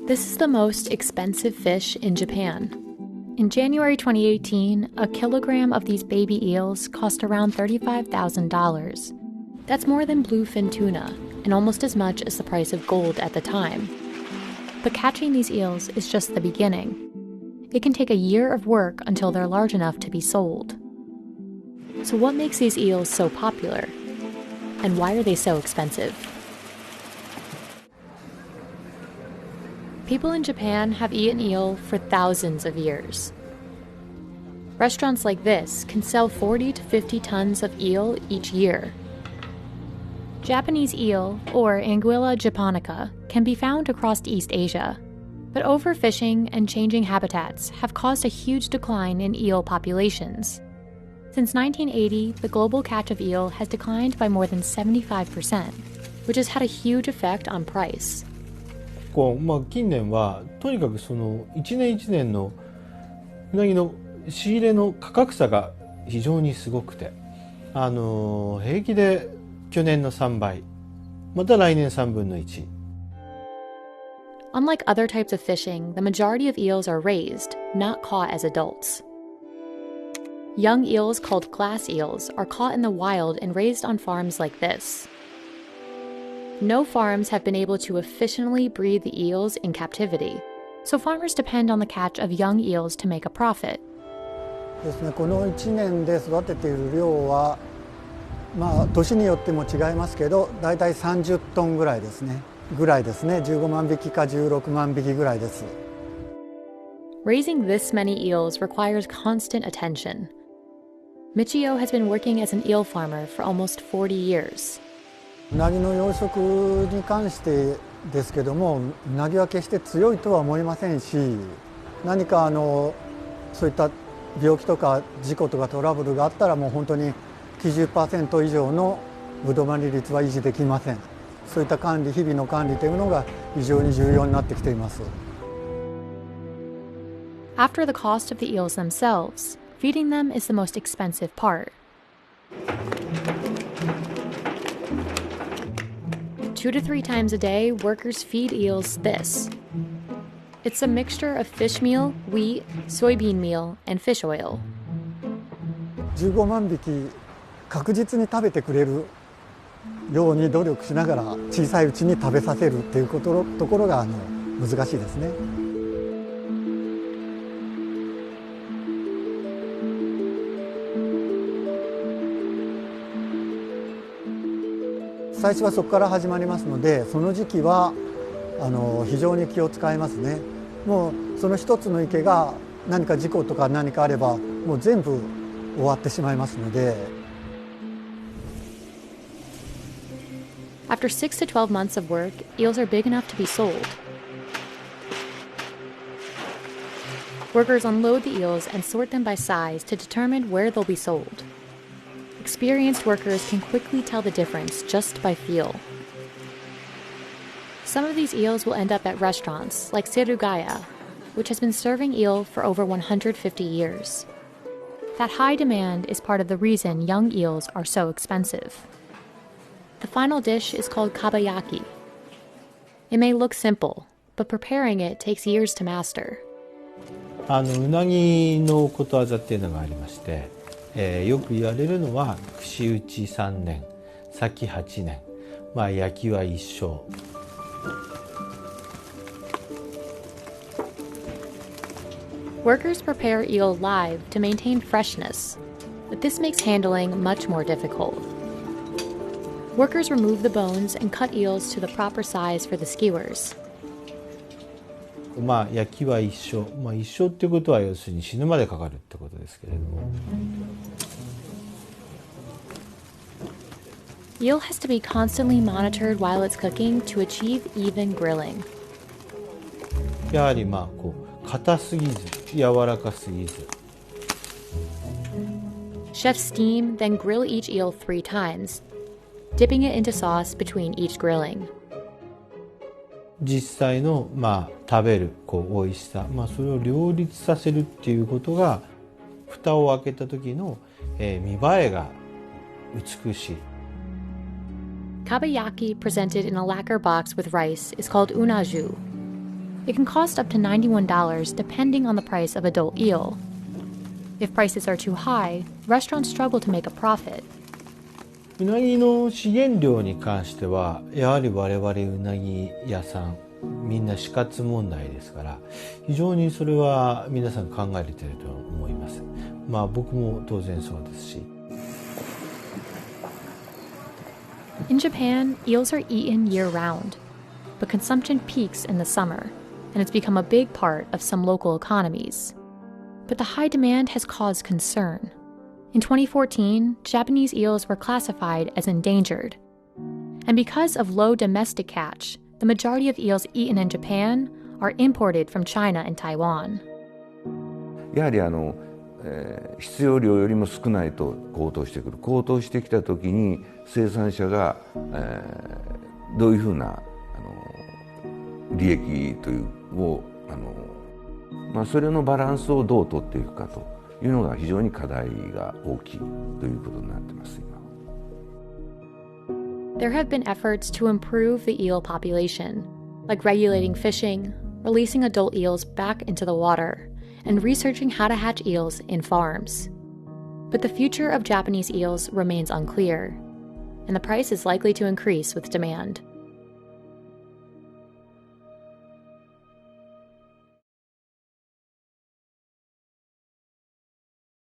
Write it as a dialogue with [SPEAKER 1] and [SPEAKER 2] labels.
[SPEAKER 1] This is the most expensive fish in Japan. In January 2018, a kilogram of these baby eels cost around $35,000. That's more than bluefin tuna, and almost as much as the price of gold at the time. But catching these eels is just the beginning. It can take a year of work until they're large enough to be sold. So what makes these eels so popular? And why are they so expensive? People in Japan have eaten eel for thousands of years. Restaurants like this can sell 40 to 50 tons of eel each year. Japanese eel, or Anguilla japonica, can be found across East Asia. But overfishing and changing habitats have caused a huge decline in eel populations. Since 1980, the global catch of eel has declined by more than 75%, which has had a huge effect on price.
[SPEAKER 2] 近年はとにかくその一年一年のうなぎの仕入れの価格差が非常にすごくて、平気で去年の3倍、また来年3分の1。
[SPEAKER 1] Unlike other types of fishing, the majority of eels are raised, not caught as adults. Young eels called glass eels are caught in the wild and raised on farms like this. No farms have been able to efficiently breed the eels in captivity, so farmers depend on the catch of young eels to make a profit.
[SPEAKER 3] ですね、この1年で育てている量は、年によっても違いますけど、だいたい30トンぐらいですね。15万匹か16万匹ぐらいです。
[SPEAKER 1] Raising this many eels requires constant attention. Michio has been working as an eel farmer for almost 40 years.
[SPEAKER 3] うなぎの養殖に関してですけども、うなぎは決して強いとは思いませんし、何かそういった病気とか事故とかトラブルがあったらもう本当に 90% 以上のぶどまり率は維持できません。そういった管理、日々の管理というのが非常に重要になってきています。
[SPEAKER 1] After the cost of the eels themselves, feeding them is the most expensive part. 2 to 3 times a day, workers feed eels this. It's a mixture of fish meal, wheat, soybean meal, and fish oil.
[SPEAKER 3] 15万匹確実に食べてくれるように努力しながら小さいうちに食べさせるっていうところが難しいですね。最初はそこから始まりますので、その時期は非常に気を使いますね。もうその一つの池が何か事故とか何かあればもう全部終わってしまいますので。
[SPEAKER 1] After 6 to 12 months of work, eels are big enough to be sold. Workers unload the eels and sort them by size to determine where they'll be sold. Experienced workers can quickly tell the difference just by feel. Some of these eels will end up at restaurants like Serugaya, which has been serving eel for over 150 years. That high demand is part of the reason young eels are so expensive. The final dish is called kabayaki. It may look simple, but preparing it takes years to master.
[SPEAKER 2] うなぎのことわざっていうのがありまして、よく言われるのは串打ち3年、裂き8年、焼きは一生。
[SPEAKER 1] Workers prepare eel live to maintain freshness, but this makes handling much more difficult. Workers remove the bones and cut eels to the proper size for the skewers.
[SPEAKER 2] 焼きは一生、一生っていうことは要するに死ぬまでかかるってことですけれども。
[SPEAKER 1] Eel has to be constantly monitored while it's cooking to achieve even grilling.
[SPEAKER 2] やはり硬すぎず、柔らかすぎず。
[SPEAKER 1] Chefs steam, then grill each eel 3 times, dipping it into sauce between each grilling.
[SPEAKER 2] 実際の食べる美味しさ、それを両立させるっていうことが蓋を開けた時の見栄えが美しい。
[SPEAKER 1] Kabayaki presented in a lacquer box with rice is called unagi. It can cost up to $91 depending on the price of adult eel. If prices are too high, restaurants struggle to make a profit.
[SPEAKER 2] うなぎの資源量に関してはやはり我々うなぎ屋さんみんな死活問題ですから非常にそれは皆さん考えていると思います。まあ僕も当然そうですし。
[SPEAKER 1] In Japan, eels are eaten year-round, but consumption peaks in the summer, and it's become a big part of some local economies. But the high demand has caused concern. In 2014, Japanese eels were classified as endangered. And because of low domestic catch, the majority of eels eaten in Japan are imported from China and Taiwan.
[SPEAKER 4] やはり必要量よりも少ないと高騰してくる。高騰してきたときに生産者が、どういうふうな利益というをそれのバランスをどう取っていくかというのが非常に課題が大きいということになっています今。
[SPEAKER 1] There have been efforts to improve the eel population, like regulating fishing, releasing adult eels back into the water, and researching how to hatch eels in farms. But the future of Japanese eels remains unclear, and the price is likely to increase with demand.